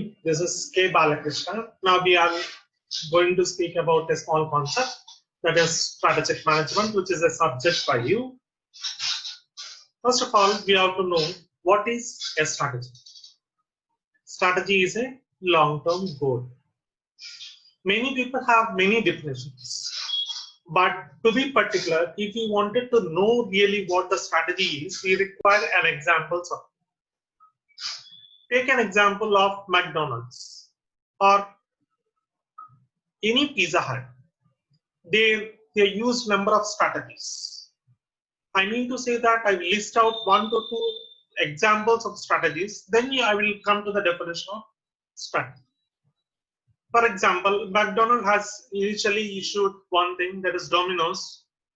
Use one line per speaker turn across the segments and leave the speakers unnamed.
evening. This is K. Balakrishna. Now we are going to speak about a small concept, that is strategic management, which is a subject by you. First of all, we have to know what is a strategy. Strategy is a long-term goal. Many people have many definitions, but to be particular, if we wanted to know really what the strategy is, we require an example of. Take an example of McDonald's or any Pizza Hut. They use number of strategies. I mean to say that I will list out 1 to 2 examples of strategies, then I will come to the definition of strategy. For example, McDonald's has initially issued one thing, that is Domino's,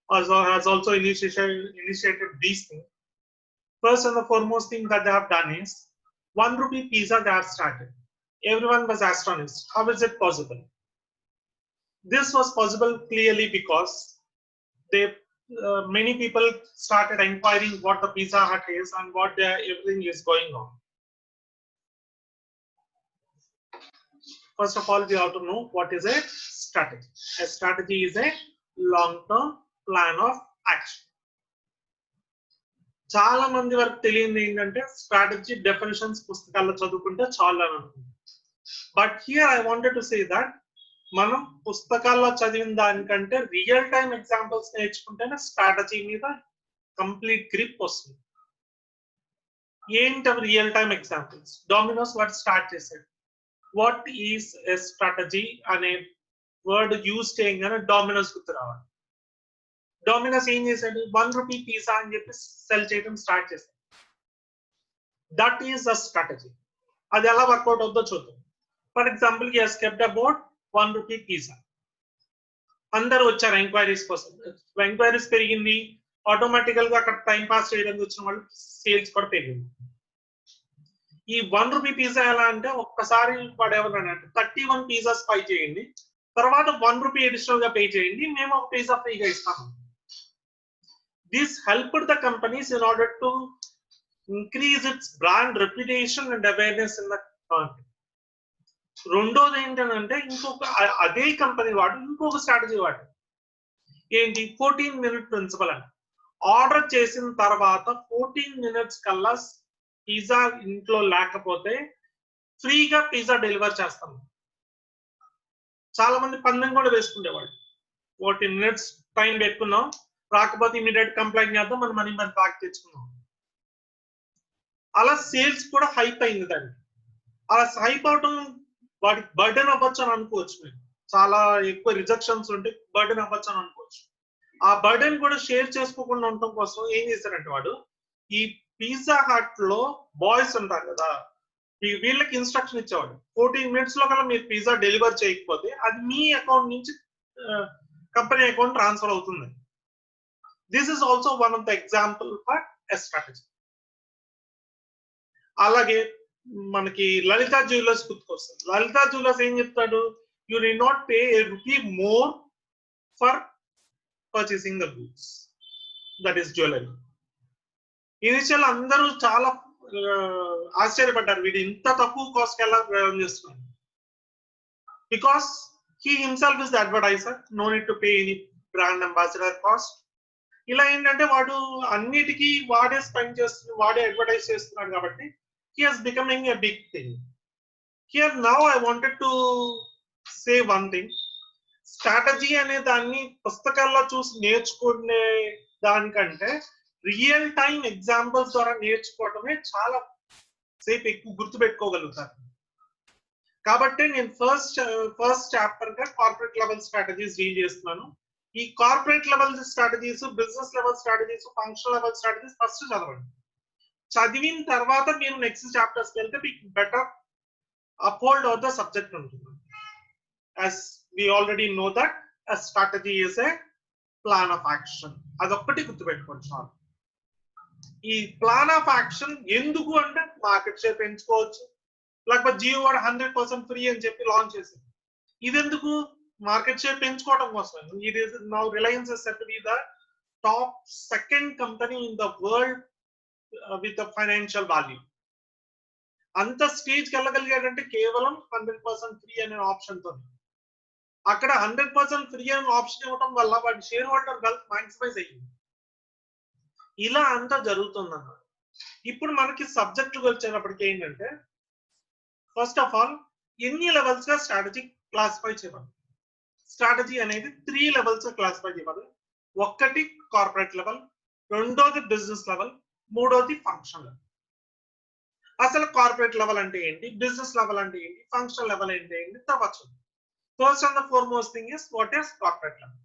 has also initiated these things. First and the foremost thing that they have done is ₹1 pizza they have started. Everyone was astonished. How is it possible? This was possible clearly because many people started inquiring what the Pizza Hut is and what everything is going on. First of all, we have to know what is a strategy. A strategy is a long-term plan of action. చాలా మంది వరకు తెలియదు ఏంటంటే strategy definitions పుస్తకాల్లో చదువుకుంటే చాలా అనుకుంటాం. But here I wanted to say that మనం పుస్తకాల్లో చదివిన దానికంటే రియల్ టైమ్ ఎగ్జాంపుల్స్ నేర్చుకుంటేనే స్ట్రాటజీ మీద కంప్లీట్ గ్రిప్ వస్తుంది. ఏంటి real time examples? Dominoes what start చేశాడు. వాట్ ఈస్ ఎ స్ట్రాటజీ అనే వర్డ్ యూజ్ చేయగానే డామినోస్ గుర్తు రావాలి. డామినోస్ ఏం చేశాడు? ₹1 పిజ్జా అని చెప్పి సెల్ చేయడం స్టార్ట్ చేశాడు. That is the strategy. అది ఎలా వర్కౌట్ అవుతుందో చూద్దాం. For example he has kept about ₹1 pizza. అందరూ వచ్చారు ఎంక్వైరీస్ కోసం. ఎంక్వైరీస్ పెరిగింది, ఆటోమేటికల్ గా అక్కడ టైం పాస్ చేయడానికి వచ్చిన వాళ్ళు సేల్స్ కూడా పెరిగింది. ఈ ₹1 పిజ్జా ఎలా అంటే ఒక్కసారి వాడు ఎవరంటే 31 పిజ్జాస్ పై చేయండి, తర్వాత ₹1 అడిషనల్ గా పే చేయండి, మేము ఒక పిజ్జా ఫ్రీగా ఇస్తాము. This helped the companies in order to increase its brand reputation and awareness in the market. రెండోది ఏంటంటే ఇంకొక అదే కంపెనీ వాడు ఇంకొక స్ట్రాటజీ వాడు ఏంటి 14 మినిట్ ప్రిన్సిపల్ అని. ఆర్డర్ చేసిన తర్వాత 14 మినిట్స్ కల్లా పిజ్జా ఇంట్లో లేకపోతే ఫ్రీగా పిజ్జా డెలివర్ చేస్తాం. చాలా మంది పందెం కూడా వేసుకునేవాడు. 14 మినిట్స్ టైం పెట్టుకున్నాం, రాకపోతే ఇమీడియట్ కంప్లైంట్ చేద్దాం, మన మనీ మన బ్యాక్ తెచ్చుకున్నాం. అలా సేల్స్ కూడా హైప్ అయింది దానికి. అలా హైప్ అవటం వాడికి బర్డెన్ అవ్వచ్చు అని అనుకోవచ్చు. మీరు చాలా ఎక్కువ రిజెక్షన్స్ ఉంటే బర్డెన్ అవ్వచ్చు అని అనుకోవచ్చు. ఆ బర్డెన్ కూడా షేర్ చేసుకోకుండా ఉండటం కోసం ఏం చేశారంటే వాడు ఈ పిజ్జా హట్ లో బాయ్స్ ఉంటారు కదా, వీళ్ళకి ఇన్స్ట్రక్షన్ ఇచ్చేవాడు 14 మినిట్స్ లో కల్లా మీరు పిజ్జా డెలివర్ చేయకపోతే అది మీ అకౌంట్ నుంచి కంపెనీ అకౌంట్ ట్రాన్స్ఫర్ అవుతుంది. This is also one of the example for a strategy. అలాగే మనకి లలిత జ్యువెలర్స్ గుర్తుకొస్తుంది. లలిత జ్యువెలర్స్ ఏం చెప్తాడు? You did not pay ₹1 more for purchasing the goods, that is jewellery. Initial అందరూ చాలా ఆశ్చర్యపడ్డారు, వీడు ఇంత తక్కువ కాస్ట్ ఎలా ప్రయోగం చేస్తున్నాడు. Because he himself is the advertiser, no need to pay any brand ambassador cost. ఇలా ఏంటంటే వాడు అన్నిటికీ వాడే స్పెండ్ చేస్తున్నాడు, వాడే అడ్వర్టైజ్ చేస్తున్నాడు కాబట్టి he is becoming a big thing. Here now I wanted to say one thing. Strategy అనే దాన్ని పుస్తకాల్లో చూసి నేర్చుకునే దానికంటే రియల్ టైమ్ ఎగ్జాంపుల్స్ ద్వారా నేర్చుకోవటమే చాలా సేపు ఎక్కువ గుర్తుపెట్టుకోగలుగుతారు. కాబట్టి నేను ఫస్ట్ చాప్టర్ గా కార్పొరేట్ లెవెల్ స్ట్రాటజీస్ డీల్ చేస్తున్నాను. ఈ corporate level strategies, business level strategies, functional level strategies first చదవండి. చదివిన తర్వాత మీరు నెక్స్ట్ చాప్టర్స్కి వెళ్తే మీకు better uphold of the subject ఉంటుంది. As we already know that a strategy is a plan of action. అదొక్కటి గుర్తుపెట్టుకోండి చాలు. ఈ ప్లాన్ ఆఫ్ యాక్షన్ ఎందుకు అంటే మార్కెట్ షేర్ పెంచుకోవచ్చు, లేకపోతే జియో వాడు 100% ఫ్రీ అని చెప్పి లాంచ్ చేసింది. ఇది ఎందుకు? మార్కెట్ షేర్ పెంచుకోవడం కోసం. ఇది now Reliance is said to be the top second company in the world with the financial value. అంత స్టేజ్కి వెళ్ళగలిగాడంటే కేవలం 100% ఫ్రీ అనే ఆప్షన్తో. అక్కడ 100% ఫ్రీ అనే ఆప్షన్ ఇవ్వడం వల్ల వాడి షేర్ హోల్డర్ వెల్త్ మాక్సిమైజ్ అయ్యింది. ఇలా అంతా జరుగుతుందన్నమాట. ఇప్పుడు మనకి సబ్జెక్టులకు వచ్చేటప్పటికి ఏంటంటే ఫస్ట్ ఆఫ్ ఆల్ ఎన్ని లెవెల్స్ గా స్ట్రాటజీ క్లాసిఫై చేయబడింది. స్ట్రాటజీ అనేది 3 లెవెల్స్ గా క్లాసిఫై చేయబడింది. ఒకటి కార్పొరేట్ లెవెల్, రెండోది బిజినెస్ లెవెల్, మూడోది ఫంక్షన్ లెవెల్. అసలు కార్పొరేట్ లెవెల్ అంటే ఏంటి, బిజినెస్ లెవెల్ అంటే ఏంటి, ఫంక్షన్ లెవెల్ అంటే ఏంటి తర్వాత. First and the foremost thing is what is corporate level.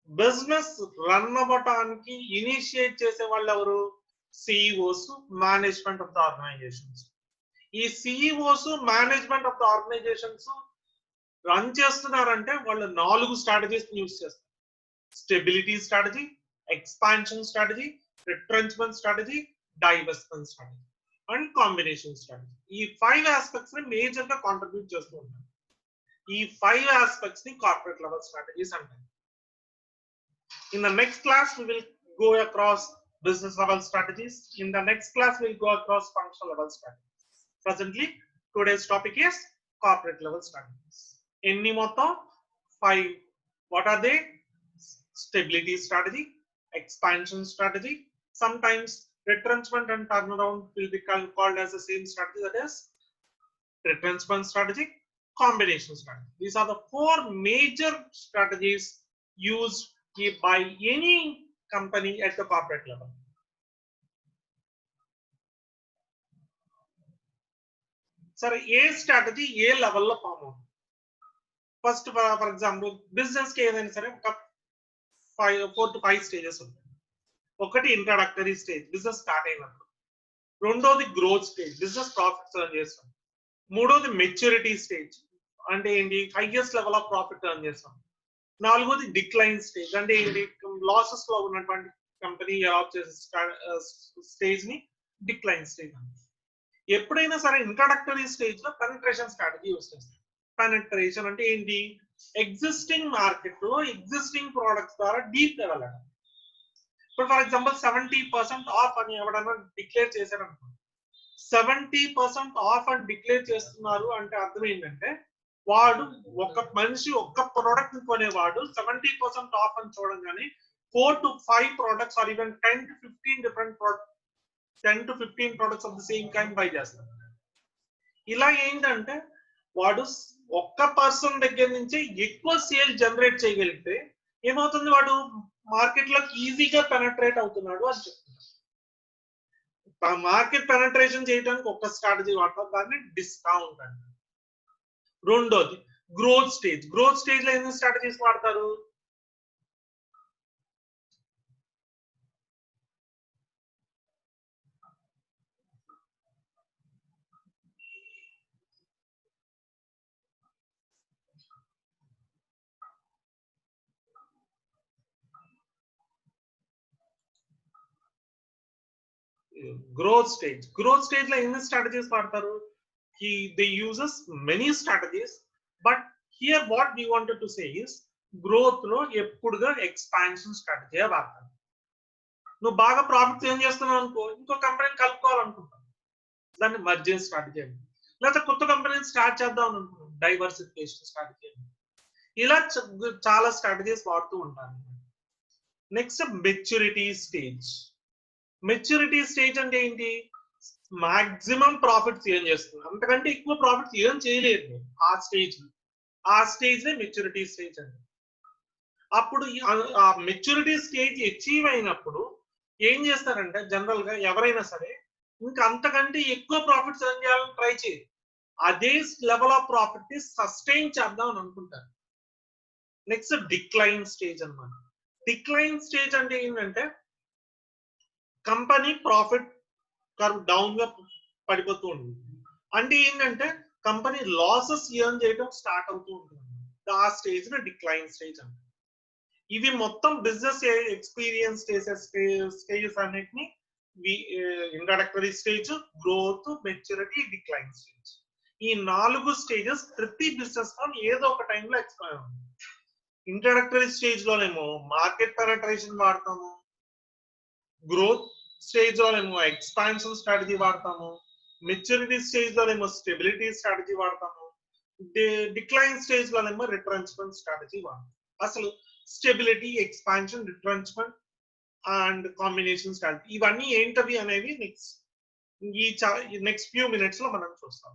Business run అవ్వటానికి ఇనిషియేట్ చేసే వాళ్ళు ఎవరు? CEOs, management of the organizations. ఈ CEOs, management of the organizations run చేస్తున్నారంటే వాళ్ళు 4 స్ట్రాటజీస్ యూజ్ చేస్తారు. Stability strategy, expansion strategy, retrenchment strategy, divestment strategy and combination strategy. ఈ 5 aspects ని మేజర్ గా కాంట్రిబ్యూట్ చేస్తూ ఉంటారు. ఈ 5 ఆస్పెక్ట్స్ ని కార్పొరేట్ లెవెల్ స్ట్రాటజీస్ అంటారు. In the next class, we will go across business level strategies. In the next class, we'll go across functional level strategies. Presently, today's topic is corporate level strategies. Any motto 5. What are they? Stability strategy, expansion strategy. Sometimes retrenchment and turnaround will be called as the same strategy, that is retrenchment strategy, combination strategy. These are the 4 major strategies used by any company at the corporate level. Sir, a strategy a level lo form అవుతుంది. First for example business కి ఏదైనా సరే ఒక 4 to 5 stages ఉంటాయి. ఒకటి introductory stage, business start అయినప్పుడు. రెండోది growth stage, business profits earn చేస్తాం. మూడోది మెచ్యూరిటీ స్టేజ్, అంటే ఏంటి, highest level of profit earn చేస్తాం. నాలుగోది డిక్లైన్ స్టేజ్, అంటే ఏంటి, లాసెస్ లో ఉన్నటువంటి కంపెనీ జాబ్ చేసే స్టేజ్ ని డిక్లైన్ స్టేజ్ అంటారు. ఎప్పుడైనా సరే ఇంట్రడక్టరీ స్టేజ్ లో పెనట్రేషన్ స్ట్రాటజీ యూస్ చేస్తారు. పెనట్రేషన్ అంటే ఏంటి, ఎగ్జిస్టింగ్ మార్కెట్ లో ఎగ్జిస్టింగ్ ప్రొడక్ట్స్ ద్వారా డీప్ గా వెళ్ళడం. ఇప్పుడు ఫర్ ఎగ్జాంపుల్ 70% ఆఫ్ అని ఎవడన్నా డిక్లేర్ చేశారు అనుకో, 70% ఆఫ్ అని డిక్లేర్ చేస్తున్నారు అంటే అర్థం ఏంటంటే వాడు ఒక మనిషి ఒక్క ప్రోడక్ట్ కొనేవాడు 70% ఆఫ్ అని చూడంగానే 4 to 5 products or even 10 to 15 different products, 10 to 15 products of the same kind buy చేస్తాడు. ఇలా ఏంటంటే వాడు ఒక్క పర్సన్ దగ్గర నుంచి ఎక్కువ సేల్ జనరేట్ చేయగలిగితే ఏమవుతుంది, వాడు మార్కెట్ లోకి ఈజీగా పెనట్రేట్ అవుతున్నాడు అని చెప్తున్నారు. మార్కెట్ పెనట్రేషన్ చేయడానికి ఒక్క స్ట్రాటజీ వాడతారు, దాన్ని డిస్కౌంట్ అంటారు. రెండోది గ్రోత్ స్టేజ్. గ్రోత్ స్టేజ్ లో ఎన్ని స్ట్రాటజీస్ వాడతారు? Growth stage. గ్రోత్ స్టేజ్ లో ఎన్ని స్ట్రాటజీస్ వాడతారు? They uses many strategies, but here what we wanted to say is growth లో ఎప్పుడుగా ఎక్స్పాన్షన్ స్ట్రాటజీ వాడతారు. నువ్వు బాగా ప్రాఫిట్స్ ఏం చేస్తున్నావు అనుకో, ఇంకో కంపెనీని కలుపుకోవాలనుకుంటావు, దాన్ని మర్జింగ్ స్ట్రాటజీ అని. లేకపోతే కొత్త కంపెనీని స్టార్ట్ చేద్దాం అనుకుంటున్నాం, డైవర్సిఫికేషన్ స్ట్రాటజీ అని. ఇలా చాలా స్ట్రాటజీస్ వాడుతూ ఉంటాను. Next maturity stage. Maturity stage అంటే ఏంటి, మాక్సిమం ప్రాఫిట్స్ ఏం చేస్తుంది, అంతకంటే ఎక్కువ ప్రాఫిట్స్ ఏం చేయలేదు ఆ స్టేజ్. ఆ స్టేజ్ నే మెచ్యూరిటీ స్టేజ్ అండి. అప్పుడు ఆ మెచ్యూరిటీ స్టేజ్ అచీవ్ అయినప్పుడు ఏం చేస్తారంటే జనరల్ గా ఎవరైనా సరే ఇంకా అంతకంటే ఎక్కువ ప్రాఫిట్స్ ఎర్న్ చేయాలని ట్రై చేయరు, అదే లెవెల్ ఆఫ్ ప్రాఫిట్ ని సస్టైన్ చేద్దాం అని అనుకుంటారు. నెక్స్ట్ డిక్లైన్ స్టేజ్ అన్నమాట. డిక్లైన్ స్టేజ్ అంటే ఏంటంటే కంపెనీ ప్రాఫిట్ కర్వ్ డౌన్ గా పడిపోతూ ఉంటుంది. అంటే ఏంటంటే కంపెనీ లాసెస్ ఎర్న్ చేయడం స్టార్ట్ అవుతూ ఉంటుంది. ఆ స్టేజ్ ని డిక్లైన్ స్టేజ్ అంటారు. ఇవి మొత్తం బిజినెస్ ఎక్స్పీరియన్స్ స్టేజెస్ అన్నిటిని introductory stage, growth, maturity, decline stage. ఈ 4 స్టేజెస్ ప్రతి బిజినెస్ లో ఏదో ఒక టైంలో ఎక్స్ప్లెయిన్ అవుతుంది. ఇంట్రడక్టరీ స్టేజ్ లోనేమో మార్కెట్ పెనట్రేషన్ వాడతాము, గ్రోత్ స్టేజ్ లో ఏమో ఎక్స్పాన్షన్ స్ట్రాటజీ వాడతాము, మెచ్యూరిటీ స్టేజ్ లో ఏమో స్టెబిలిటీ స్ట్రాటజీ వాడతాము, డిక్లైన్ స్టేజ్ లో ఏమో రిట్రెంచ్మెంట్ స్ట్రాటజీ వాడతాం. అసలు stability, expansion, retrenchment and combination strategy ఇవన్నీ ఏంటవి అనేవి నెక్స్ట్ ఫ్యూ మినిట్స్ లో మనం చూస్తాం.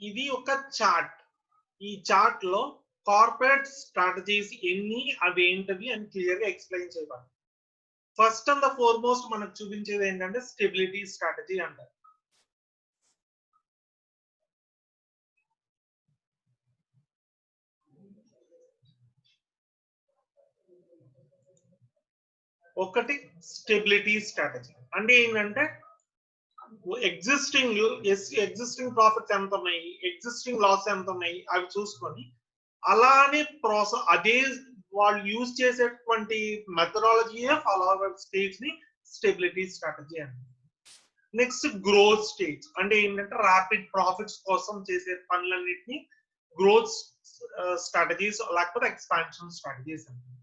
ఇది ఒక చార్ట్. ఈ చార్ట్ లో కార్పొరేట్ స్ట్రాటజీస్ ఎన్ని, అవి ఏంటవి అని క్లియర్ గా ఎక్స్ప్లెయిన్ చేయాలి. ఫస్ట్ అండ్ ద ఫోర్మోస్ట్ మనకు చూపించేది ఏంటంటే స్టెబిలిటీ స్ట్రాటజీ అంటారు. ఒకటి స్టెబిలిటీ స్ట్రాటజీ అంటే ఏంటంటే ఎగ్జిస్టింగ్ ప్రాఫిట్స్ ఎంత ఉన్నాయి, ఎగ్జిస్టింగ్ లాస్ ఎంత ఉన్నాయి అవి చూసుకొని అలానే అదే వాళ్ళు యూజ్ చేసేటువంటి మెథడాలజీయే ఫాలో అవ్వే స్టేజ్ ని స్టెబిలిటీ స్ట్రాటజీ అంటారు. నెక్స్ట్ గ్రోత్ స్టేజ్ అంటే ఏంటంటే ర్యాపిడ్ ప్రాఫిట్స్ కోసం చేసే పనులన్నిటిని గ్రోత్ స్ట్రాటజీస్ లేకపోతే ఎక్స్పాన్షన్ స్ట్రాటజీస్ అంటారు.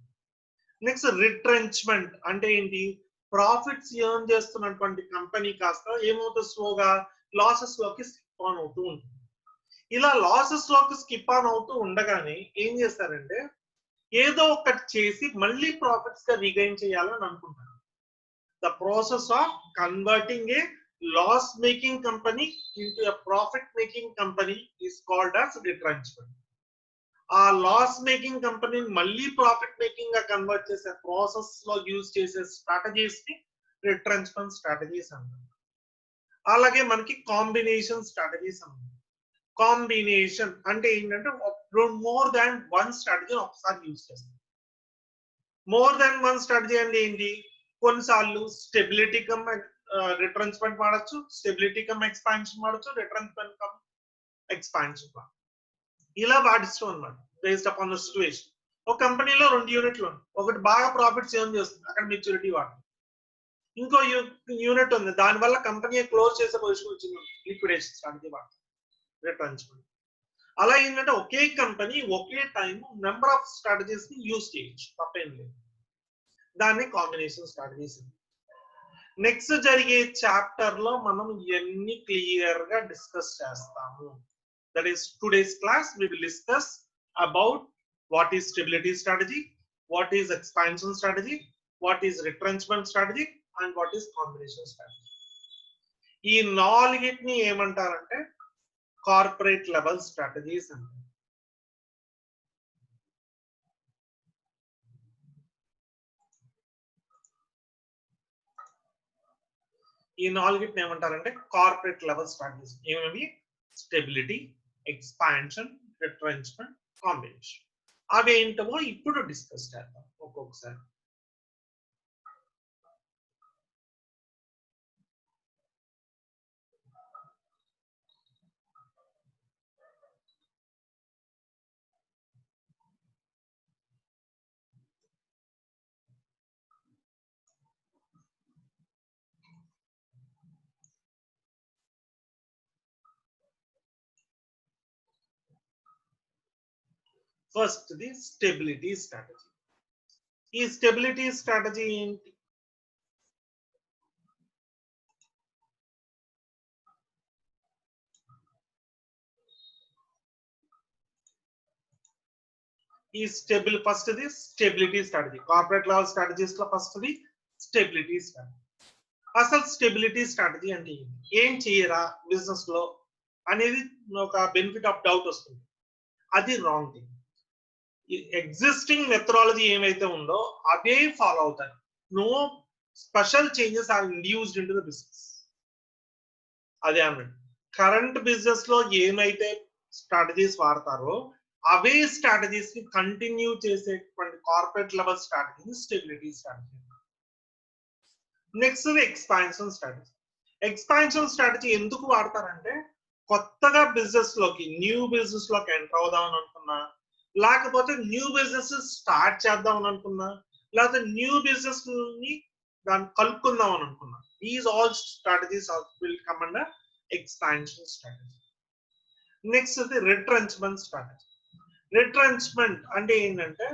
నెక్స్ట్ రిట్రెంచ్మెంట్ అంటే ఏంటి, ప్రాఫిట్స్ ఎర్న్ చేస్తున్నటువంటి కంపెనీ కాస్త ఏమవుతుంది, స్లోగా లాసెస్ లోకి స్కిప్ ఆన్ అవుతూ ఉంటుంది. ఇలా లాసెస్ లోకి స్కిప్ ఆన్ అవుతూ ఉండగానే ఏం చేస్తారంటే ఏదో ఒకటి చేసి మళ్ళీ ప్రాఫిట్స్ గా రీగైన్ చేయాలని అనుకుంటారు. The process of converting a loss making company into a profit making company is called as retrenchment. ఆ లాస్ మేకింగ్ కంపెనీని మళ్ళీ ప్రాఫిట్ మేకింగ్ గా కన్వర్ట్ చేసే ప్రాసెస్ లో యూజ్ చేసే స్ట్రాటజీస్ ని రిట్రెంచ్మెంట్ స్ట్రాటజీస్ అంటారు. అలాగే మనకి కాంబినేషన్ స్ట్రాటజీస్ అంటారు. కాంబినేషన్ అంటే ఏంటంటే మోర్ దాన్ వన్ స్ట్రాటజీ ఒకసారి యూజ్ చేస్తాం. మోర్ దాన్ వన్ స్ట్రాటజీ అంటే ఏంటి, కొన్నిసార్లు స్టెబిలిటీ కమ్ రిట్రెంచ్మెంట్ వాడచ్చు, స్టెబిలిటీ కమ్ ఎక్స్పాన్షన్ వాడచ్చు, రిట్రెంచ్మెంట్ కమ్ ఎక్స్పాన్షన్ వాడచ్చు. ఇలా వాడిస్తాం అనమాట బేస్డ్ అపాన్ ద సిచ్యువేషన్. ఒక కంపెనీలో 2 యూనిట్లు ఉన్నాయి, ఒకటి బాగా ప్రాఫిట్స్ ఎర్న్ చేస్తుంది, అక్కడ మెచ్యూరిటీ వాడుతుంది. ఇంకో యూనిట్ ఉంది, దానివల్ల కంపెనీ క్లోజ్ చేసే పొజిషన్ వచ్చింది, లిక్విడేషన్ స్ట్రాటజీ వాడుతుంది, రిట్రెంచ్మెంట్. అలా ఏంటంటే ఒకే కంపెనీ ఒకే టైం నెంబర్ ఆఫ్ స్ట్రాటజీస్ ని యూజ్ చేయొచ్చు, తప్పేం లేదు. దాన్ని కాంబినేషన్ స్ట్రాటజీస్. నెక్స్ట్ జరిగే చాప్టర్ లో మనం ఇవన్నీ క్లియర్ గా డిస్కస్ చేస్తాము. That is today's class. We will discuss about what is stability strategy, what is expansion strategy, what is retrenchment strategy, and what is combination strategy. ఈ నాలుగిటిని ఏమంటారంటే corporate level strategies అంటారు. ఈ నాలుగిటిని ఏమంటారంటే కార్పొరేట్ లెవెల్ స్ట్రాటజీస్. ఏమేమి, stability, expansion, retrenchment, combination. అవేంటో ఇప్పుడు discuss చేద్దాం ఒక్కొక్కసారి. First the stability strategy. ఈ స్టెబిలిటీ స్ట్రాటజీ ఏంటి, ఈ first the stability strategy. Corporate level strategies లో ఫస్ట్ ది స్టెబిలిటీ స్ట్రాటజీ. అసలు స్టెబిలిటీ స్ట్రాటజీ అంటే ఏం చేయరా బిజినెస్ లో అనేది ఒక బెనిఫిట్ ఆఫ్ డౌట్ వస్తుంది. అది రాంగ్ థింగ్. ఎగ్జిస్టింగ్ మెథడాలజీ ఏమైతే ఉందో అదే ఫాలో అవుతారు. No special changes are induced in to the business. అదే అన్నట్టు కరెంట్ బిజినెస్ లో ఏమైతే స్ట్రాటజీస్ వాడతారో అవే స్ట్రాటజీస్ ని కంటిన్యూ చేసేటువంటి corporate level strategy stability strategy. Next expansion strategy. Expansion strategy ఎందుకు వాడతారంటే కొత్తగా బిజినెస్ లోకి న్యూ బిజినెస్ లోకి ఎంటర్ అవుదాం అని అనుకున్నా, లేకపోతే న్యూ బిజినెస్ స్టార్ట్ చేద్దాం అని అనుకున్నా, లేకపోతే న్యూ బిజినెస్ ని దాన్ని కలుపుకుందాం అని అనుకున్నా, these all strategies will come under expansion strategy. Next retrenchment strategy. Retrenchment అంటే ఏంటంటే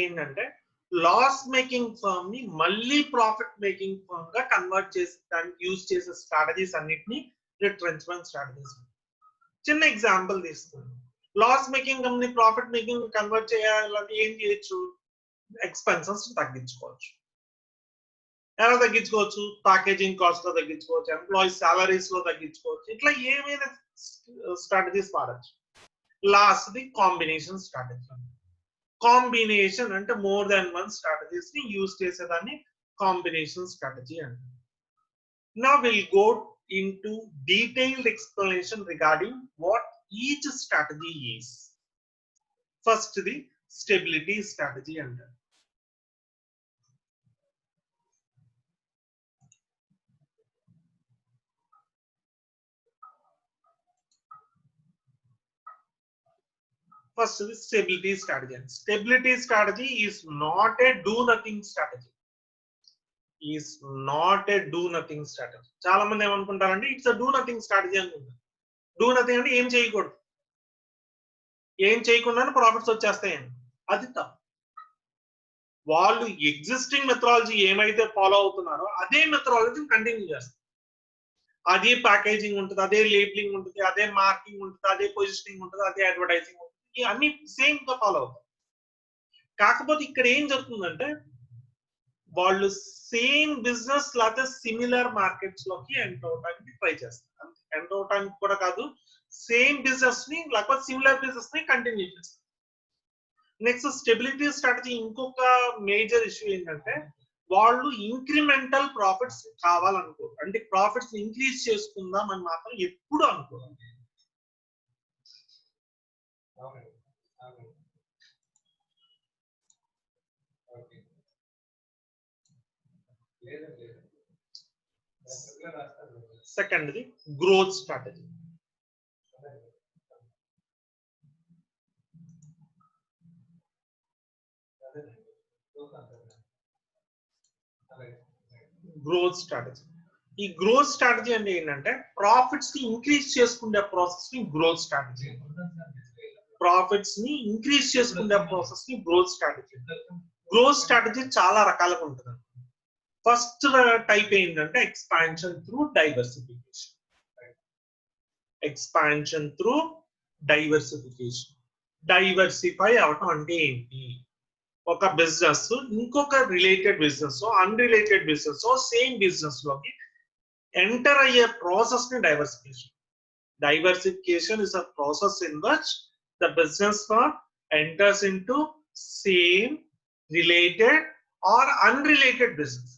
ఏంటంటే లాస్ మేకింగ్ ఫర్మ్ ని మళ్ళీ ప్రాఫిట్ మేకింగ్ ఫర్మ్ గా కన్వర్ట్ చేసి దానికి యూజ్ చేసే స్ట్రాటజీస్ అన్నిటిని రిట్రెంచ్మెంట్ స్ట్రాటజీస్. చిన్న ఎగ్జాంపుల్ తీసుకుందాం. Loss making company profit making convert చేయాలంటే ఏం చేయొచ్చు? ఎక్స్పెన్సెస్ తగ్గించుకోవచ్చు. ఎలా తగ్గించుకోవచ్చు? ప్యాకేజింగ్ కాస్ట్ లో తగ్గించుకోవచ్చు, ఎంప్లాయీస్ సాలరీస్ లో తగ్గించుకోవచ్చు, ఇట్లా ఏమైనా స్ట్రాటజీస్ వాడచ్చు. Last the combination strategy. Combination అంటే మోర్ దాన్ వన్ స్ట్రాటజీస్ ని యూజ్ చేసేదాన్ని కాంబినేషన్ స్ట్రాటజీ అంటారు. Now we'll go into detailed explanation regarding what each strategy is. First, the stability strategy అంటారు. First, the stability strategy. Stability strategy is not a do-nothing strategy. Is not a do-nothing strategy. చాలా మంది ఏమనుకుంటారంటే it's a do-nothing strategy అనుకుంటారు. Do-nothing అంటే ఏం చేయకూడదు, ఏం చేయకుండా ప్రాఫిట్స్ వచ్చేస్తాయని. అది తప్పు. వాళ్ళు ఎగ్జిస్టింగ్ మెథడాలజీ ఏమైతే ఫాలో అవుతున్నారో అదే మెథడాలజీ కంటిన్యూ చేస్తారు. అదే ప్యాకేజింగ్ ఉంటుంది, అదే లేబులింగ్ ఉంటుంది, అదే మార్కింగ్ ఉంటుంది, అదే పొజిషనింగ్ ఉంటుంది, అదే అడ్వర్టైజింగ్ ఉంటుంది, అన్ని సేమ్ గా ఫాలో అవుతారు. కాకపోతే ఇక్కడ ఏం జరుగుతుందంటే వాళ్ళు సేమ్ బిజినెస్ లేకపోతే సిమిలర్ మార్కెట్స్ లోకి ఎంటర్ అవడానికి ట్రై చేస్తారు. ఎంటర్ అవడానికి కూడా కాదు, సేమ్ బిజినెస్ ని లేకపోతే సిమిలర్ బిజినెస్ ని కంటిన్యూ చేస్తారు. నెక్స్ట్ స్టెబిలిటీ స్ట్రాటజీ ఇంకొక మేజర్ ఇష్యూ ఏంటంటే వాళ్ళు ఇంక్రిమెంటల్ ప్రాఫిట్స్ కావాలనుకోరు. అంటే ప్రాఫిట్స్ ఇంక్రీజ్ చేసుకుందాం అని మాత్రం ఎప్పుడు అనుకోరు. Second the growth strategy. Growth strategy. ఈ గ్రోత్ స్ట్రాటజీ అంటే ఏంటంటే ప్రాఫిట్స్ ని ఇంక్రీజ్ చేసుకునే ప్రాసెస్ ని గ్రోత్ స్ట్రాటజీ. ప్రాఫిట్స్ ని ఇంక్రీజ్ చేసుకునే ప్రాసెస్ ని గ్రోత్ స్ట్రాటజీ. గ్రోత్ స్ట్రాటజీ చాలా రకాలుగా ఉంటుంది. ఫస్ట్ టైప్ ఏంటంటే expansion through diversification. Expansion through diversification. Diversify అవటం అంటే ఏంటి? ఒక బిజినెస్ ఇంకొక related business, unrelated business, same business లోకి ఎంటర్ అయ్యే ప్రాసెస్ ని diversification. Diversification is a process in which the business firm enters into same, related or unrelated businesses.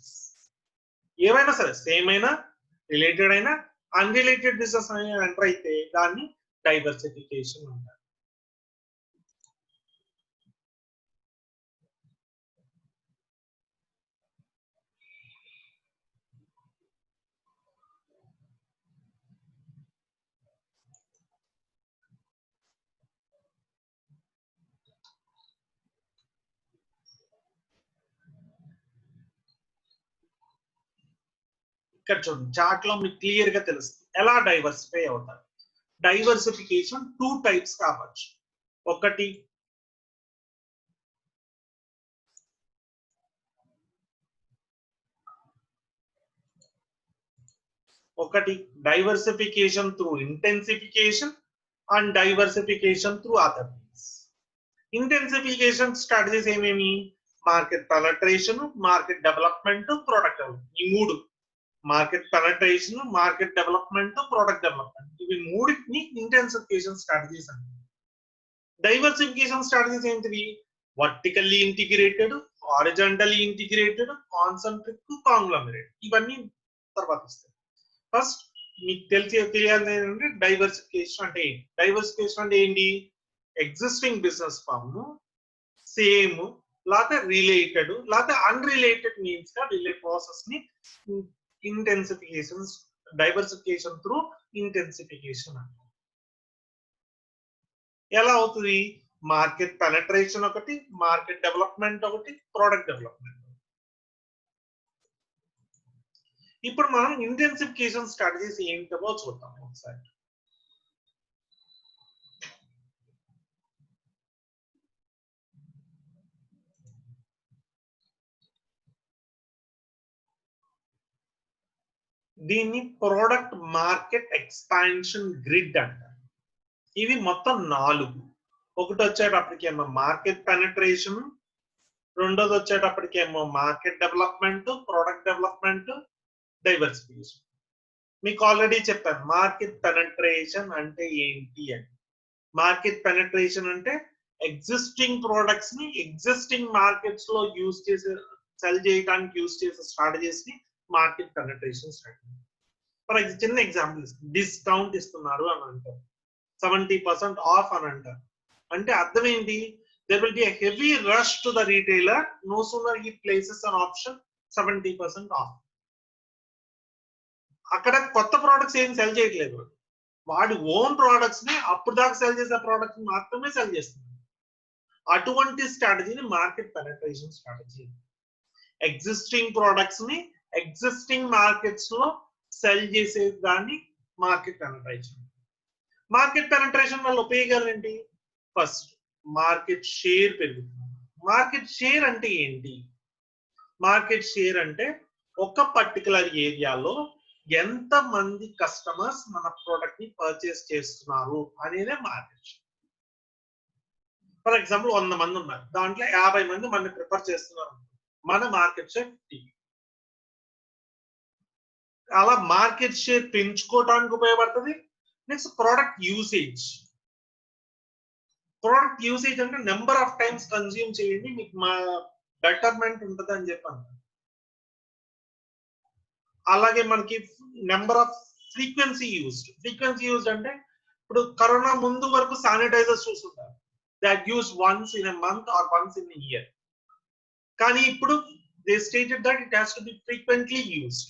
ఏమైనా సరే సేమ్ అయినా, రిలేటెడ్ అయినా, అన్రిలేటెడ్ బిజినెస్ అయినా ఎంటర్ అయితే దాన్ని డైవర్సిఫికేషన్ అంటారు. ఇక్కడ చూడండి, చార్ట్ లో మీకు క్లియర్ గా తెలుస్తుంది ఎలా డైవర్సిఫై అవుతారు. డైవర్సిఫికేషన్ 2 టైప్స్ కావచ్చు. ఒకటి diversification through intensification and diversification through other means. Intensification strategies ఏమేమి? Market penetration, market development, product development. ఈ మూడు, market penetration, market development, product development, ఇవి మూడింటిని ఇంటెన్సిఫికేషన్ స్ట్రాటజీస్ అంటారు. డైవర్సిఫికేషన్ స్ట్రాటజీస్ ఏంటివి? Vertically integrated, horizontally integrated, concentric, conglomerate. ఇవన్నీ తర్వాత వస్తాయి. ఫస్ట్ మీకు తెలియాలి ఏంటంటే డైవర్సిఫికేషన్ అంటే ఏంటి. డైవర్సిఫికేషన్ అంటే ఏంటి? ఎగ్జిస్టింగ్ బిజినెస్ ఫామ్ సేమ్ లేకపోతే రిలేటెడ్ లేకపోతే అన్రిలేటెడ్ మీన్స్ గా వెళ్ళే ప్రాసెస్ ని ఇంటెన్సిఫికేషన్, డైవర్సిఫికేషన్ త్రూ ఇంటెన్సిఫికేషన్ అంటారు. ఎలా అవుతుంది? మార్కెట్ పెనట్రేషన్ ఒకటి, మార్కెట్ డెవలప్మెంట్ ఒకటి, ప్రోడక్ట్ డెవలప్మెంట్. ఇప్పుడు మనం ఇంటెన్సిఫికేషన్ స్ట్రాటజీస్ ఏంటో చూద్దాం ఒకసారి. దీన్ని ప్రోడక్ట్ మార్కెట్ ఎక్స్పాన్షన్ గ్రిడ్ అంటారు. ఇవి మొత్తం 4. ఒకటి వచ్చేటప్పటికేమో మార్కెట్ పెనట్రేషన్, రెండోది వచ్చేటప్పటికేమో market development, product development, diversification. మీకు ఆల్రెడీ చెప్పాను మార్కెట్ పెనట్రేషన్ అంటే ఏంటి అని. మార్కెట్ పెనట్రేషన్ అంటే ఎగ్జిస్టింగ్ ప్రొడక్ట్స్ ని ఎగ్జిస్టింగ్ మార్కెట్స్ లో యూజ్ చేసే, సెల్ చేయడానికి యూజ్ చేసే స్ట్రాటజీస్ ని మార్కెట్ పెనట్రేషన్ స్ట్రాటజీ. ఫర్ చిన్న ఎగ్జాంపుల్, డిస్కౌంట్ ఇస్తున్నారు అని అంటారు, 70% ఆఫ్ అని అంటారు. అంటే అర్థం ఏంటి? there will be a heavy rush to the retailer no sooner he places an option 70% off. అక్కడ కొత్త ప్రొడక్ట్స్ ఏం సెల్ చేయట్లేదు, వాడి ఓన్ ప్రొడక్ట్స్ ని అప్పుడు దాకా సెల్ చేసే ప్రొడక్ట్స్ మాత్రమే సెల్ చేస్తున్నారు. అటువంటి స్ట్రాటజీని market penetration strategy. Existing products ని ఎగ్జిస్టింగ్ మార్కెట్స్ లో సెల్ చేసే దాన్ని మార్కెట్ పెనట్రేషన్. మార్కెట్ పెనట్రేషన్ వల్ల ఉపయోగాలు ఏంటి? ఫస్ట్, మార్కెట్ షేర్ పెరుగుతుంది. మార్కెట్ షేర్ అంటే ఏంటి? మార్కెట్ షేర్ అంటే ఒక పర్టికులర్ ఏరియాలో ఎంత మంది కస్టమర్స్ మన ప్రోడక్ట్ ని పర్చేస్ చేస్తున్నారు అనేదే మార్కెట్ షేర్. ఫర్ ఎగ్జాంపుల్ 100 మంది ఉన్నారు, దాంట్లో 50 మంది మనని ప్రిఫర్ చేస్తున్నారు, మన మార్కెట్ షేర్ 50. అలా మార్కెట్ షేర్ పెంచుకోవడానికి ఉపయోగపడుతుంది. Next product usage. Product usage అంటే నెంబర్ ఆఫ్ టైమ్స్ కన్స్యూమ్ చేయండి మీకు మా బెటర్మెంట్ ఉంటుంది అని చెప్పాను. అలాగే మనకి number of frequency used. Frequency used అంటే ఇప్పుడు కరోనా ముందు వరకు శానిటైజర్స్ చూస్తుంటారు, that use once in a month or once in a year. కానీ ఇప్పుడు they stated that it has to be frequently used.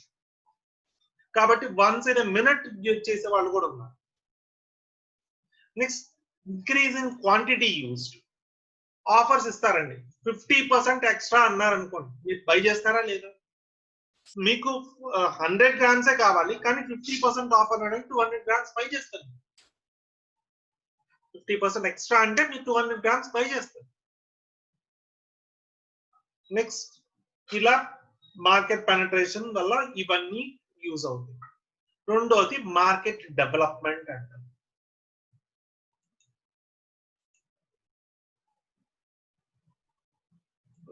కాబట్టి once in a minute use చేసే వాళ్ళు కూడా ఉన్నారు. Next, increase in quantity used. Offers ఇస్తారండి, 50% extra అన్నారు అనుకోండి, మీరు బై చేస్తారా లేదా? మీకు 100 గ్రామ్సే కావాలి కానీ 50% ఆఫర్ అనేది 200 గ్రామ్స్ బై చేస్తారు. 50% ఎక్స్ట్రా అంటే మీరు 200 గ్రామ్స్ బై చేస్తారు. నెక్స్ట్, ఇలా మార్కెట్ పెనట్రేషన్ వల్ల ఇవన్నీ యూజ్ అవుతుంది. రెండోది మార్కెట్ డెవలప్మెంట్ అంటారు.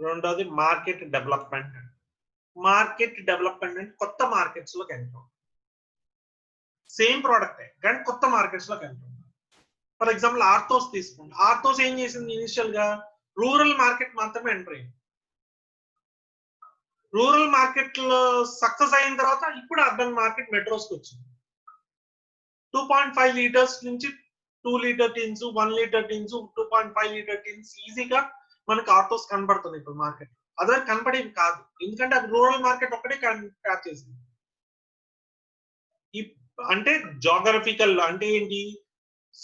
రెండోది మార్కెట్ డెవలప్మెంట్. మార్కెట్ డెవలప్మెంట్ అంటే కొత్త మార్కెట్స్ లోకి ఎంటర్, సేమ్ ప్రోడక్ట్ కానీ కొత్త మార్కెట్స్ లోకి ఎంటర్. ఫర్ ఎగ్జాంపుల్ ఆర్థోస్ తీసుకోండి. ఆర్థోస్ ఏం చేసింది? ఇనిషియల్ గా రూరల్ మార్కెట్ మాత్రమే ఎంటర్ అయింది. రూరల్ మార్కెట్ లో సక్సెస్ అయిన తర్వాత ఇప్పుడు అర్బన్ మార్కెట్ మెట్రోస్ కి వచ్చింది. 2.5 లీటర్స్ నుంచి 2 litre tins, 1 litre tins, 2.5 litre tins ఈజీగా మనకి ఆటోస్ కనబడుతుంది ఇప్పుడు మార్కెట్. అదే కనపడేవి కాదు, ఎందుకంటే అది రూరల్ మార్కెట్ ఒక్కటే క్యాచ్ చేసింది. అంటే జాగ్రఫికల్ అంటే ఏంటి?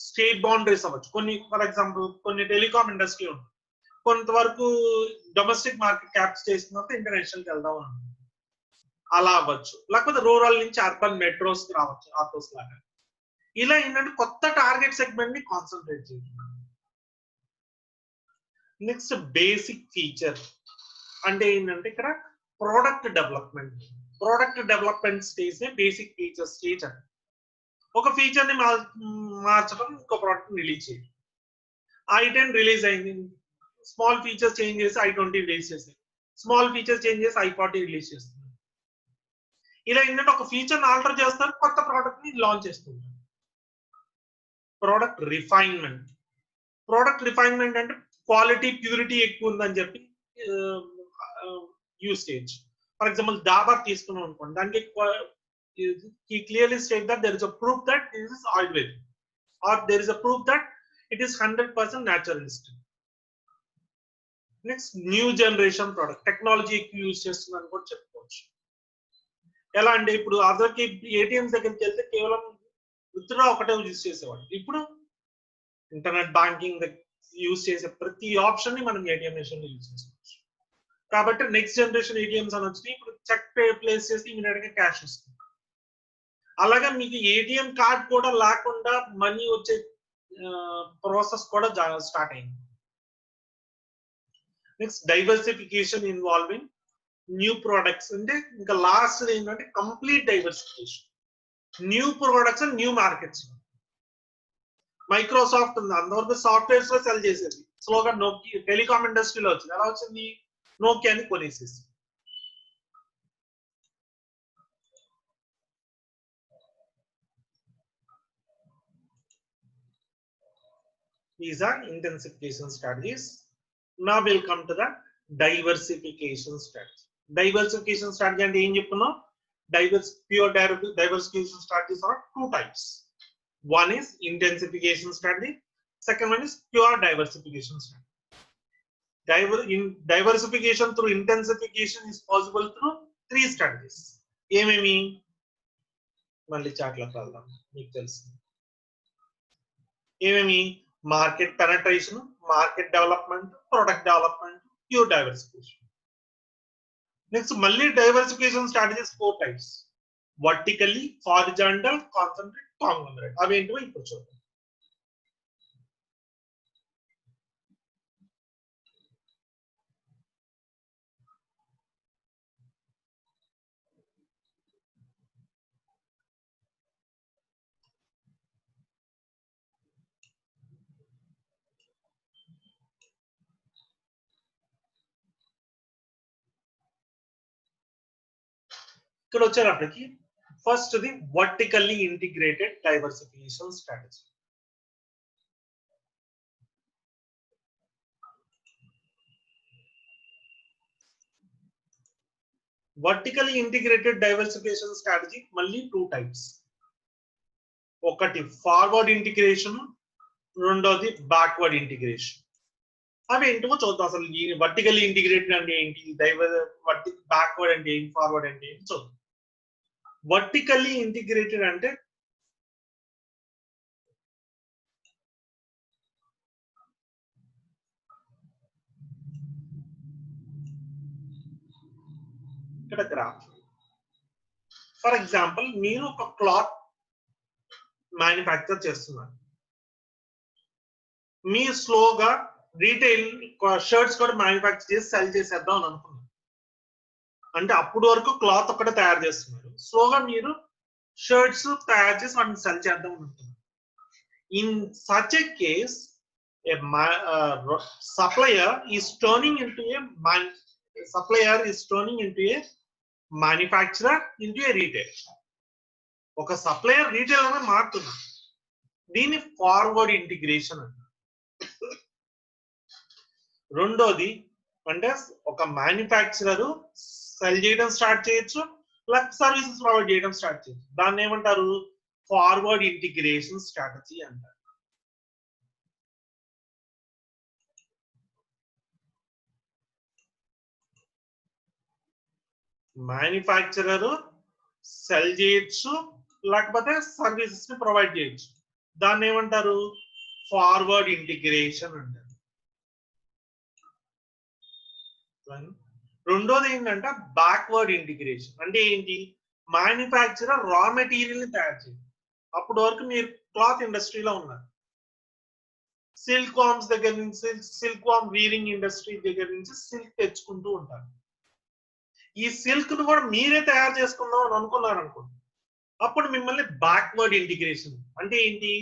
స్టేట్ బౌండరీస్ అవ్వచ్చు కొన్ని. ఫర్ ఎగ్జాంపుల్ కొన్ని టెలికాం ఇండస్ట్రీ ఉంటుంది, కొంతవరకు డొమెస్టిక్ మార్కెట్ క్యాప్చర్ చేసిన తర్వాత ఇంటర్నేషనల్కి వెళ్దాం అని అలా అవ్వచ్చు. లేకపోతే రూరల్ నుంచి అర్బన్ మెట్రోస్ రావచ్చు ఆటోస్ లాగా. ఇలా ఏంటంటే కొత్త టార్గెట్ సెగ్మెంట్ ని కాన్సన్ట్రేట్ చేయాలి. నెక్స్ట్, బేసిక్ ఫీచర్ అంటే ఏంటంటే ఇక్కడ product development. Product development stage నే బేసిక్ ఫీచర్ స్టేజ్ అంటే ఒక ఫీచర్ ని మార్చడం, ఇంకో ప్రోడక్ట్ రిలీజ్ చేయాలి. ఐటెం రిలీజ్ అయింది, స్మాల్ ఫీచర్స్ చేంజ్ చేసి i20 రిలీజ్ చేశారు, స్మాల్ ఫీచర్స్ చేంజ్ చేసి i40 రిలీజ్ చేస్తున్నారు. ఇలా ఏంటంటే ఒక ఫీచర్ ఆల్టర్ చేస్తారు, కొత్త ప్రోడక్ట్ ని లాంచ్ చేస్తున్నారు. Product refinement. ప్రోడక్ట్ రిఫైన్మెంట్ అంటే క్వాలిటీ ప్యూరిటీ ఎక్కువ ఉందని చెప్పి యూసేజ్. ఫర్ ఎగ్జాంపుల్ డాబర్ తీసుకున్నాం అనుకోండి, దానికి he clearly state that there is a proof that this is Ayurvedic, or there is a proof that it is 100% naturalistic. Next, new generation product, technology ఎక్కువ use చేస్తుందని కూడా చెప్పుకోవచ్చు. ఎలా అంటే ఇప్పుడు అదర్కి ఏటీఎంస్ దగ్గరికి వెళ్తే కేవలం విత్డ్రా ఒకటే యూజ్ చేసేవాడు, ఇప్పుడు ఇంటర్నెట్ బ్యాంకింగ్ యూజ్ చేసే ప్రతి ఆప్షన్ ని మనం ఏటీఎం మెషిన్ లో యూజ్ చేసుకోవచ్చు. కాబట్టి నెక్స్ట్ జనరేషన్ ఏటీఎంస్ అని వచ్చినాయి, ఇప్పుడు చెక్ ప్లేస్ చేసి ఇమీడియట్ గా క్యాష్ వస్తుంది. అలాగే మీకు ఏటీఎం కార్డ్ కూడా లేకుండా మనీ వచ్చే ప్రాసెస్ కూడా స్టార్ట్ అయింది. Next diversification involving new products. అంటే ఇంకా లాస్ట్ ఏంటంటే complete diversification, new products and new markets. Microsoft ఉంది, అంతవరకు సాఫ్ట్వేర్స్ లో సెల్ చేసేది, స్లోగా నోకియా టెలికామ్ ఇండస్ట్రీలో వచ్చింది. ఎలా వచ్చింది? నోకియాని కొనేసేసి. These are intensification strategies. Now we'll come to the diversification strategy. Diversification strategy and em cheptunnam, pure diversification strategies are two types. One is intensification strategy, second one is pure diversification strategy. Diversification through intensification is possible through three strategies. Ememi malli chart lo kallam meeku telusu. Ememi market penetration, market development, product development, pure diversification. Next, malli diversification strategies four types: vertically, horizontal, concentric, conglomerate. అవి ఏంటో ఇప్పుడు చూద్దాం. ఇక్కడ వచ్చేటప్పటికి first the vertically integrated diversification strategy. Vertically integrated diversification strategy మళ్ళీ two types. ఒకటి forward integration, రెండోది backward integration. అవి ఏంటో చూద్దాం. అసలు ఈ వర్టికల్లీ ఇంటిగ్రేటెడ్ అంటే ఏంటి, బ్యాక్వర్డ్ అంటే ఏంటి, ఫార్వర్డ్ అంటే ఏంటి చూద్దాం. వర్టికల్లీ ఇంటిగ్రేటెడ్ అంటే ఇక్కడ గ్రాఫ్. ఫర్ ఎగ్జాంపుల్ మీరు ఒక క్లాత్ మ్యానుఫ్యాక్చర్ చేస్తున్నారు, మీ స్లోగా రీటైల్ షర్ట్స్ కూడా మ్యానుఫ్యాక్చర్ చేసి సెల్ చేసేద్దాం అని అనుకున్నారు. అంటే అప్పుడు వరకు క్లాత్ ఒక్కటే తయారు చేస్తున్నారు, స్లోగా మీరు షర్ట్స్ తయారు చేసి వాటిని సెల్ చేద్దాం అని అనుకున్నారు. In such a case supplier is turning into a manufacturer into a retailer. ఒక సప్లయర్ రీటైలర్ గా మారుతున్నారు. దీన్ని ఫార్వర్డ్ ఇంటిగ్రేషన్ అంటారు. రెండోది అంటే ఒక మ్యానుఫ్యాక్చరర్ సెల్ చేయడం స్టార్ట్ చేయొచ్చు, లేక సర్వీసెస్ ప్రొవైడ్ చేయడం స్టార్ట్ చేయొచ్చు. దాన్ని ఏమంటారు? ఫార్వర్డ్ ఇంటిగ్రేషన్ స్ట్రాటజీ అంటారు. మ్యానుఫ్యాక్చరర్ సెల్ చేయొచ్చు, లేకపోతే సర్వీసెస్ ని ప్రొవైడ్ చేయొచ్చు. దాన్ని ఏమంటారు? ఫార్వర్డ్ ఇంటిగ్రేషన్ అంటారు. రెండోది ఏంటంటే బ్యాక్వర్డ్ ఇంటిగ్రేషన్. అంటే ఏంటి? మ్యానుఫ్యాక్చరర్ రా మెటీరియల్ ని తయారు చేయాలి. అప్పటి వరకు మీరు క్లాత్ ఇండస్ట్రీలో ఉన్నారు, సిల్క్ వామ్స్ దగ్గర నుంచి, సిల్క్ వామ్ వీవింగ్ ఇండస్ట్రీ దగ్గర నుంచి సిల్క్ తెచ్చుకుంటూ ఉంటారు. ఈ సిల్క్ ను కూడా మీరే తయారు చేసుకుందాం అని అనుకున్నారు అనుకోండి, అప్పుడు మిమ్మల్ని బ్యాక్వర్డ్ ఇంటిగ్రేషన్ అంటే ఏంటి?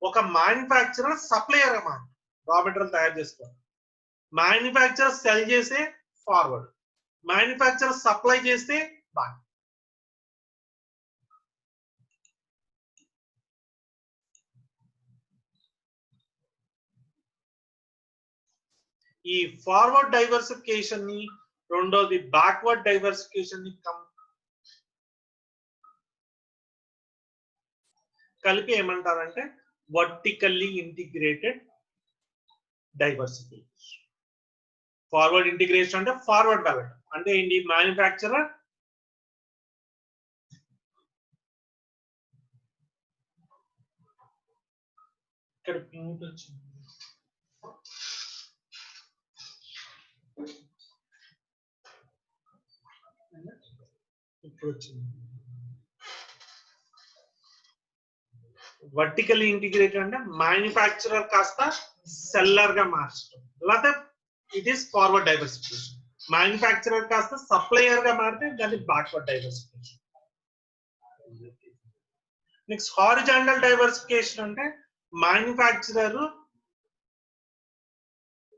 ఒక మ్యానుఫ్యాక్చరర్ సప్లయర్ అన్నమాట, రా మెటీరియల్ తయారు చేసుకోవాలి. మ్యానుఫ్యాక్చరర్ సెల్ చేస్తే ఫార్వర్డ్, మ్యానుఫ్యాక్చరర్ సప్లై చేస్తే బ్యాక్. ఈ ఫార్వర్డ్ డైవర్సిఫికేషన్ ని, రెండోది బ్యాక్వర్డ్ డైవర్సిఫికేషన్ ని కలిపి ఏమంటారంటే vertically integrated diversification. Forward integration అంటే ఫార్వర్డ్ వెళ్ళడం అంటే ఏంటి, మ్యానుఫ్యాక్చరర్ ఇక్కడ పింక్ వచ్చింది, ఇప్పుడు వచ్చింది. వర్టికల్ ఇంటిగ్రేటెడ్ అంటే మ్యానుఫ్యాక్చరర్ కాస్త సెల్లర్ గా మార్చడం, లేకపోతే it is forward diversification. Manufacturer కాస్త సప్లయర్ గా మారితే దాన్ని backward diversification. Next horizontal diversification అంటే మ్యానుఫ్యాక్చరర్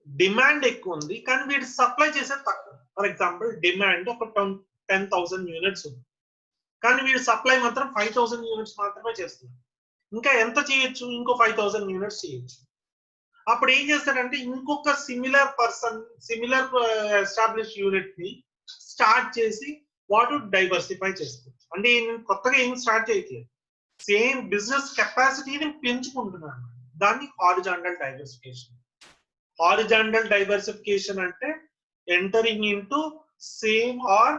డిమాండ్ ఎక్కువ ఉంది కానీ వీడు సప్లై చేసేది తక్కువ. ఫర్ ఎగ్జాంపుల్ డిమాండ్ ఒక 10,000 యూనిట్స్ ఉంది కానీ వీడు సప్లై మాత్రం 5,000 యూనిట్స్ మాత్రమే చేస్తున్నారు. ఇంకా ఎంత చేయొచ్చు, ఇంకో 5,000 యూనిట్స్ చేయొచ్చు. అప్పుడు ఏం చేస్తాడంటే ఇంకొక సిమిలర్ ఎస్టాబ్లిష్ యూనిట్ ని స్టార్ట్ చేసి వాడు డైవర్సిఫై చేసుకోవచ్చు. అంటే కొత్తగా ఏం స్టార్ట్ చేయట్లేదు, సేమ్ బిజినెస్ కెపాసిటీని పెంచుకుంటున్నాను. దాన్ని హారిజాంటల్ డైవర్సిఫికేషన్. హారిజాంటల్ డైవర్సిఫికేషన్ అంటే entering into same or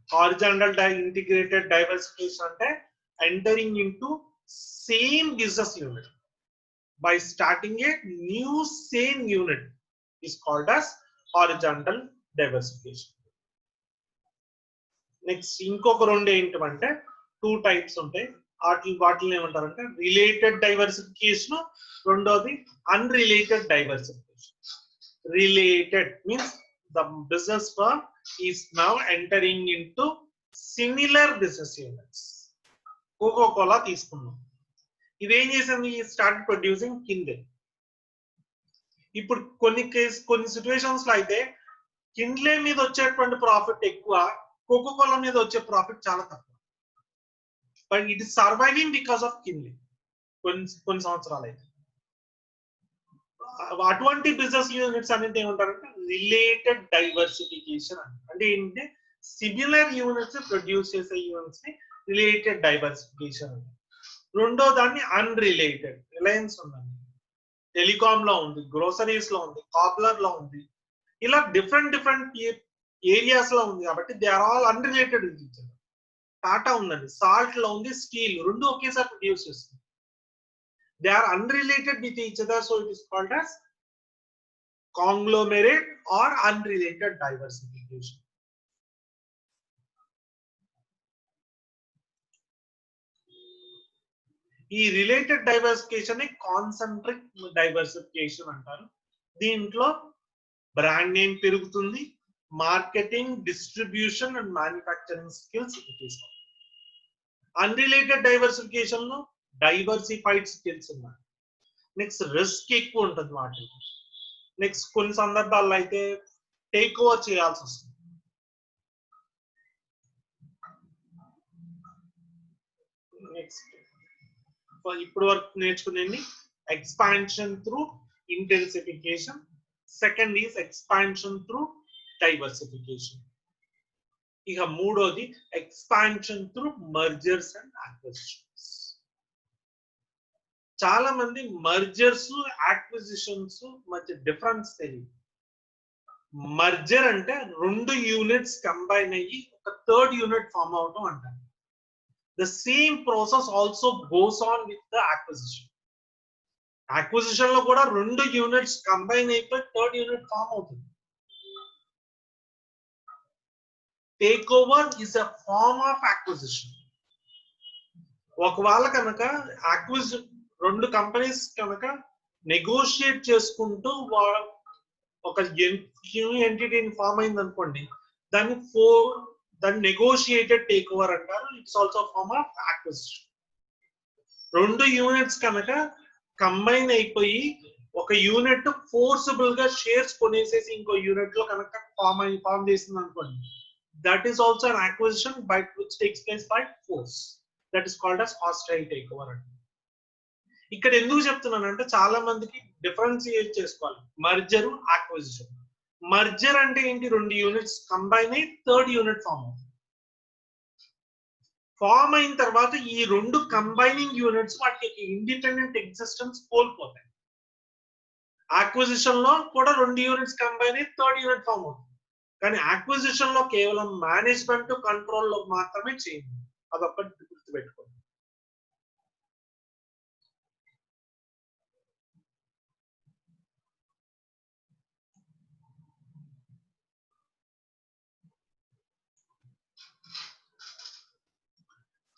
horizontal integrated diversification అంటే entering into same business unit by starting a new same unit is called as horizontal diversification. Next ఇంకొక రెండు ఏంటంటే 2 types ఉంటాయి. వాటిని ఏమంటారంటే రిలేటెడ్ డైవర్సిఫికేషన్, రెండోది unrelated diversification. Related means the business firm is now entering into similar business units. Coca Cola తీసుకున్నాం, ఇదేం చేసింది, స్టార్ట్ ప్రొడ్యూసింగ్ కిండ్లే. ఇప్పుడు కొన్ని సిచ్యువేషన్స్ లో అయితే కిండ్లే మీద వచ్చేటువంటి ప్రాఫిట్ ఎక్కువ, కోకోకోలా మీద వచ్చే ప్రాఫిట్ చాలా తక్కువ. But it is surviving because of Kindle. కొన్ని సంవత్సరాలు అయితే అటువంటి బిజినెస్ యూనిట్స్ అనేది ఏమంటారంటే రిలేటెడ్ డైవర్సిఫికేషన్ అంటే ఏంటంటే సిమిలర్ యూనిట్స్ ప్రొడ్యూస్ చేసే యూనిట్స్ ని రిలేటెడ్ డైవర్సిఫికేషన్ అంటే. రెండో దాన్ని అన్రిలేటెడ్. రిలయన్స్ ఉందండి, టెలికామ్ లో ఉంది, గ్రోసరీస్ లో ఉంది, కాప్లర్ లో ఉంది, ఇలా డిఫరెంట్ ఏరియాస్ లో ఉంది కాబట్టి they are all unrelated with each other. Tata ఉందండి, సాల్ట్ లో ఉంది, స్టీల్, రెండు ఒకేసారి ప్రొడ్యూస్ చేస్తుంది. They are unrelated with each other, so it is called as conglomerate or unrelated diversification. ఈ రిలేటెడ్ డైవర్సిఫికేషన్ ని కాన్సెంట్రిక్ డైవర్సిఫికేషన్ అంటారు. దీంట్లో బ్రాండ్ నేమ్ పెరుగుతుంది, marketing, distribution and manufacturing skills తీసుకోవాలి. అన్రిలేటెడ్ డైవర్సిఫికేషన్ లో డైవర్సిఫైడ్ స్కిల్స్ ఉన్నాయి. Next risk ఎక్కువ ఉంటుంది వాటికి. నెక్స్ట్ కొన్ని సందర్భాల్లో అయితే టేక్ ఓవర్ చేయాల్సి వస్తుంది. నెక్స్ట్ ఇప్పుడు వరకు నేర్చుకునేది expansion through intensification, second is expansion through diversification. ఇక మూడోది ఎక్స్పాన్షన్ త్రూ మర్జర్స్ అండ్ యాక్విజిషన్స్. చాలా మంది మర్జర్స్ యాక్విజిషన్స్ మధ్య డిఫరెన్స్ తెలియదు. మర్జర్ అంటే 2 యూనిట్స్ కంబైన్ అయ్యి ఒక థర్డ్ యూనిట్ ఫామ్ అవడం అంటారు. The same process also goes on with the acquisition. Acquisition లో కూడా 2 యూనిట్స్ కంబైన్ అయిపోయి థర్డ్ యూనిట్ ఫామ్ అవుతుంది. Take over is a form of acquisition. ఒకవేళ కనుక యాక్విజిషన్ 2 కంపెనీస్ కనుక నెగోషియేట్ చేసుకుంటూ ఒక న్యూ ఎంటిటీని ఫామ్ అయింది అనుకోండి, దాన్ని నెగోషియేటెడ్ టేక్ ఓవర్ అంటారు. It's also form of acquisition. రెండు యూనిట్స్ కనుక కంబైన్ అయిపోయి ఒక యూనిట్ ఫోర్సిబుల్ గా షేర్స్ కొనేసేసి ఇంకో యూనిట్ లో కనుక ఫామ్ చేసింది అనుకోండి, that is also an acquisition by which takes place by force. That is called as hostile take over అండి. ఇక్కడ ఎందుకు చెప్తున్నానంటే చాలా మందికి డిఫరెన్షియేట్ చేసుకోవాలి మర్జర్, అక్విజిషన్. మర్జర్ అంటే ఏంటి? రెండు యూనిట్స్ కంబైన్ అయ్యి థర్డ్ యూనిట్ ఫామ్ అవుతుంది. ఫామ్ అయిన తర్వాత ఈ రెండు కంబైనింగ్ యూనిట్స్ వాటికి ఇండిపెండెంట్ ఎగ్జిస్టెన్స్ కోల్పోతాయి. అక్విజిషన్ లో కూడా రెండు యూనిట్స్ కంబైన్ అయ్యి థర్డ్ యూనిట్ ఫామ్ అవుతుంది. కానీ అక్విజిషన్ లో కేవలం మేనేజ్మెంట్ కంట్రోల్ లో మాత్రమే చేయండి. అదొక్కటి గుర్తుపెట్టుకోండి.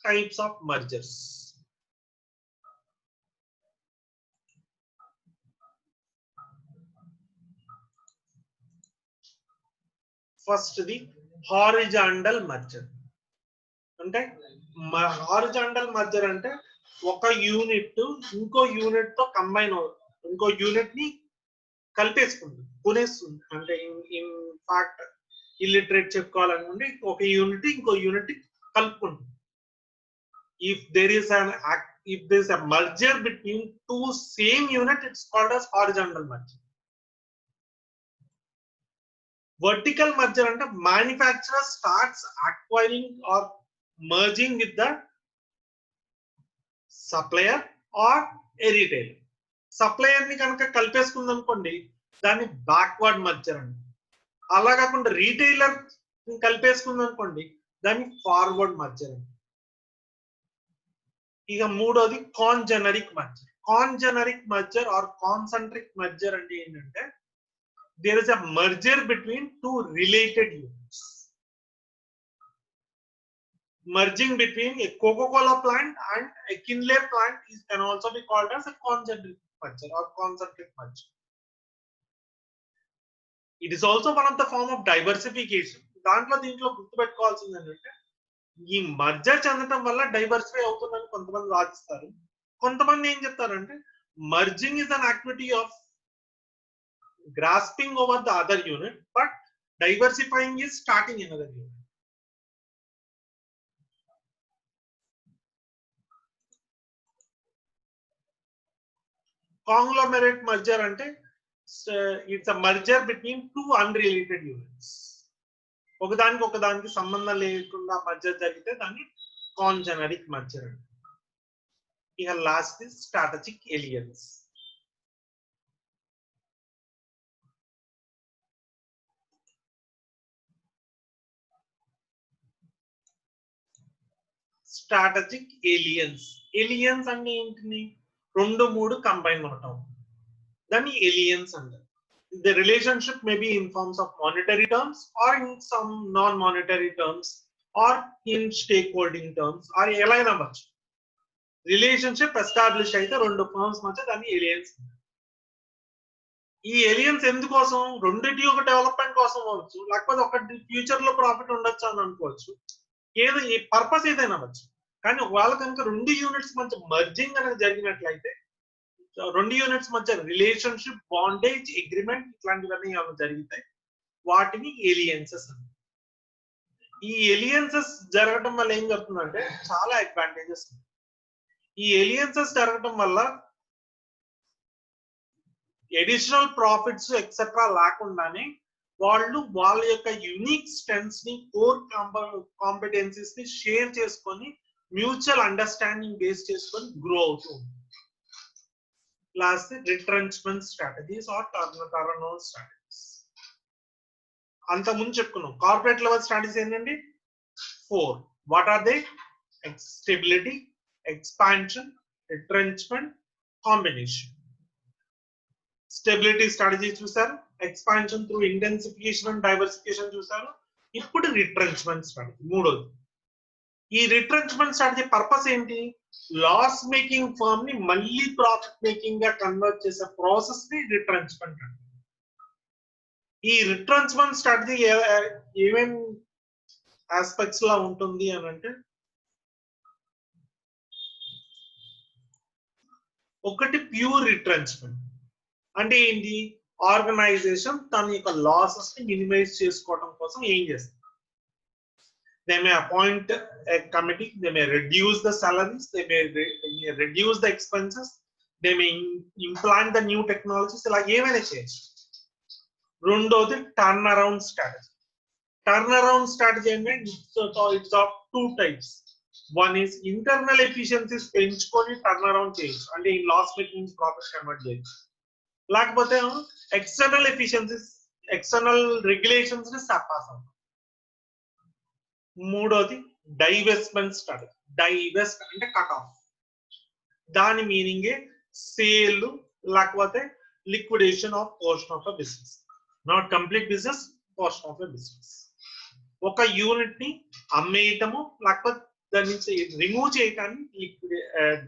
Types of mergers. First, the horizontal merger. అంటే హారిజాంటల్ మర్జర్ అంటే ఒక యూనిట్ ఇంకో యూనిట్ తో కంబైన్ అవుతుంది, ఇంకో యూనిట్ ని కలిపేసుకుంది, కొనేస్తుంది. అంటే ఇన్ ఫ్యాక్ట్ ఇల్లిటరేట్ చెప్పుకోవాలనుకుంటే ఒక యూనిట్ ఇంకో unit కలుపుకుంటుంది. If there is a merger between two same unit, it's called as horizontal merger. Vertical merger ante manufacturer starts acquiring or merging with the supplier or a retailer. Supplier ni kanaka kalpeskunది అనుకోండి, దాన్ని backward merger అండి. అలా కాకుండా retailer కలిపేసుకుంది అనుకోండి, దాన్ని forward merger అండి. ఇక మూడోది congeneric merger. Congeneric merger or concentric merger అంటే ఏంటంటే there is a merger between two related units. Merging between a Coca-Cola plant and a Kinley plant can also be called as a concentric merger or concentric merger. It is also one of the form of diversification. దీంట్లో గుర్తుపెట్టుకోవాల్సింది ఏంటంటే ఈ merger చెందడం వల్ల diversify అవుతుందని కొంతమంది వాదిస్తారు. కొంతమంది ఏం చెప్తారంటే merging is an activity of grasping over the other unit, but diversifying is starting another unit. Conglomerate merger ante it's a merger between two unrelated units. ఒకదానికి సంబంధం లేకుండా మర్జర్ జరిగితే దాన్ని కాన్జెనరిక్ మర్జర్ అంటారు. ఇక last is strategic alliance. Strategic alliance. Alliance అంటే ఏంటిది? రెండు మూడు కంబైన్ అవటం, దాన్ని ఏలియన్స్ అంటారు. The relationship may be in forms of monetary terms or in some non-monetary terms or in stakeholding terms or ఎలా అయినా అవ్వచ్చు. రిలేషన్షిప్ ఎస్టాబ్లిష్ అయితే రెండు ఫర్మ్స్ మధ్య దాన్ని ఏలియన్స్. ఈ ఏలియన్స్ ఎందుకోసం? రెండింటి ఒక డెవలప్మెంట్ కోసం అవ్వచ్చు, లేకపోతే ఒకటి ఫ్యూచర్ లో ప్రాఫిట్ ఉండొచ్చు అని అనుకోవచ్చు. ఏదో ఈ పర్పస్ ఏదైనా అవ్వచ్చు. కానీ ఒకవేళ కనుక రెండు యూనిట్స్ మధ్య మర్జింగ్ అనేది జరిగినట్లయితే, రెండు యూనిట్స్ మధ్య రిలేషన్షిప్, బాండేజ్, అగ్రిమెంట్ ఇట్లాంటివన్నీ ఏమైనా జరిగితే వాటిని ఏలియన్సెస్ అంటారు. ఈ ఏలియన్సెస్ జరగడం వల్ల ఏం జరుగుతుందంటే చాలా అడ్వాంటేజెస్ ఉన్నాయి. ఈ ఏలియన్సెస్ జరగడం వల్ల అడిషనల్ ప్రాఫిట్స్ ఎక్సెట్రా లేకుండానే వాళ్ళు వాళ్ళ యొక్క యునిక్ స్ట్రెంగ్త్స్ ని, కోర్ కాంపిటెన్సీస్ ని షేర్ చేసుకొని మ్యూచువల్ అండర్స్టాండింగ్ బేస్ చేసుకొని గ్రో అవుతూ ఉంటుంది. Last retrenchment strategies or turn over strategies. అంతకుముందు చెప్పుకున్నాం కార్పొరేట్ లెవెల్ స్ట్రాటజీస్ ఏంటండి? 4. What are they? Stability, expansion, retrenchment, combination. Stability strategy చూసారు, expansion through intensification and diversification చూసారు. ఇప్పుడు రిట్రెంచ్మెంట్ స్ట్రాటజీ మూడోది. ఈ రిట్రెంచ్మెంట్ స్ట్రాటజీ పర్పస్ ఏంటి? లాస్ మేకింగ్ ఫర్మ్ ని మళ్ళీ ప్రాఫిట్ మేకింగ్ గా కన్వర్ట్ చేసే ప్రాసెస్ ని రిట్రెంచ్మెంట్ అంటారు. ఈ రిట్రెంచ్మెంట్ స్ట్రాటజీ ఏమేం ఆస్పెక్ట్స్ లా ఉంటుంది అని అంటే, ఒకటి ప్యూర్ రిట్రెంచ్మెంట్ అంటే ఏంటి ఆర్గనైజేషన్ తన యొక్క లాసెస్ ని మినిమైజ్ చేసుకోవడం కోసం ఏం చేస్తుంది they may appoint a committee, they may reduce the salaries, they may reduce the expenses, they may implant the new technologies ఇలా ఏమైనా చేయొచ్చు రెండోది turn around strategy turn around strategy అంటే it's of two types one is internal efficiencies పెంచుకొని turn around చేయొచ్చు అంటే ఈ loss making profit convert చేయొచ్చు లేకపోతే ఎక్స్టర్నల్ ఎఫిషియన్సీస్ ఎక్స్టర్నల్ రెగ్యులేషన్స్ ని సర్పాస్ అవుతాం మూడోది డైవెస్ట్మెంట్ స్ట్రాటజీ డైవెస్ట్ అంటే కట్ ఆఫ్ దాని మీనింగ్ సేల్ లేకపోతే liquidation of portion of a business not complete business portion of a business ఒక యూనిట్ ని అమ్మేయటము లేకపోతే దాని నుంచి రిమూవ్ చేయటాన్ని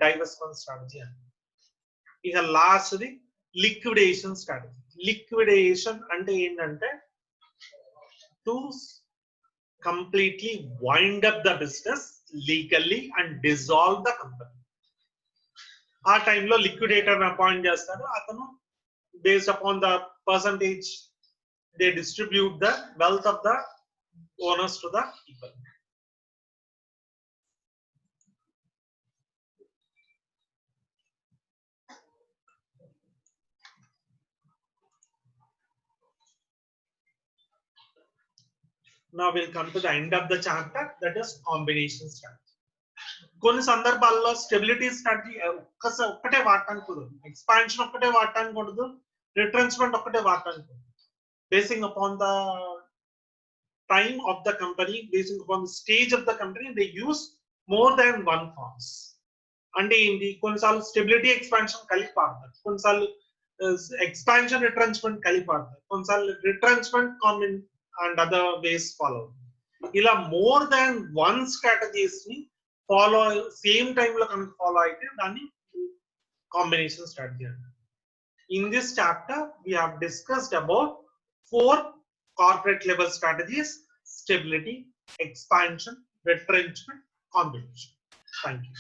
డైవెస్ట్మెంట్ స్ట్రాటజీ అని ఇక లాస్ట్ది లిక్విడేషన్ స్ట్రాటజీ లిక్విడేషన్ అంటే ఏంటంటే to completely wind up the business legally and dissolve the company. ఆ టైంలో లిక్విడేటర్ అపాయింట్ చేస్తారు అతను based upon the percentage they distribute the wealth of the owners to the people. Now we'll come to the end of the chapter, that is combination strategy. కొన్ని సందర్భాల్లో stability strategy ఒక్కటే వాడటానికి కుదరదు expansion ఒక్కటే వాడటానికి కుదరదు రిట్రెంచ్మెంట్ ఒక్కటే వాడటానికి కుదరదు basing upon the time of the company basing upon the stage of the company they use more than one forms అంటే ఏంటి కొన్నిసార్లు స్టెబిలిటీ ఎక్స్పాన్షన్ కలిపి వాడతారు కొన్నిసార్లు ఎక్స్పాన్షన్ రిట్రెంచ్మెంట్ కలిపి వాడతారు కొన్నిసార్లు retrenchment common and other ways follow ila more than one strategies ni follow same time lo kan follow aithe dani combination strategy in this chapter we have discussed about 4 corporate level strategies stability expansion retrenchment combination thank you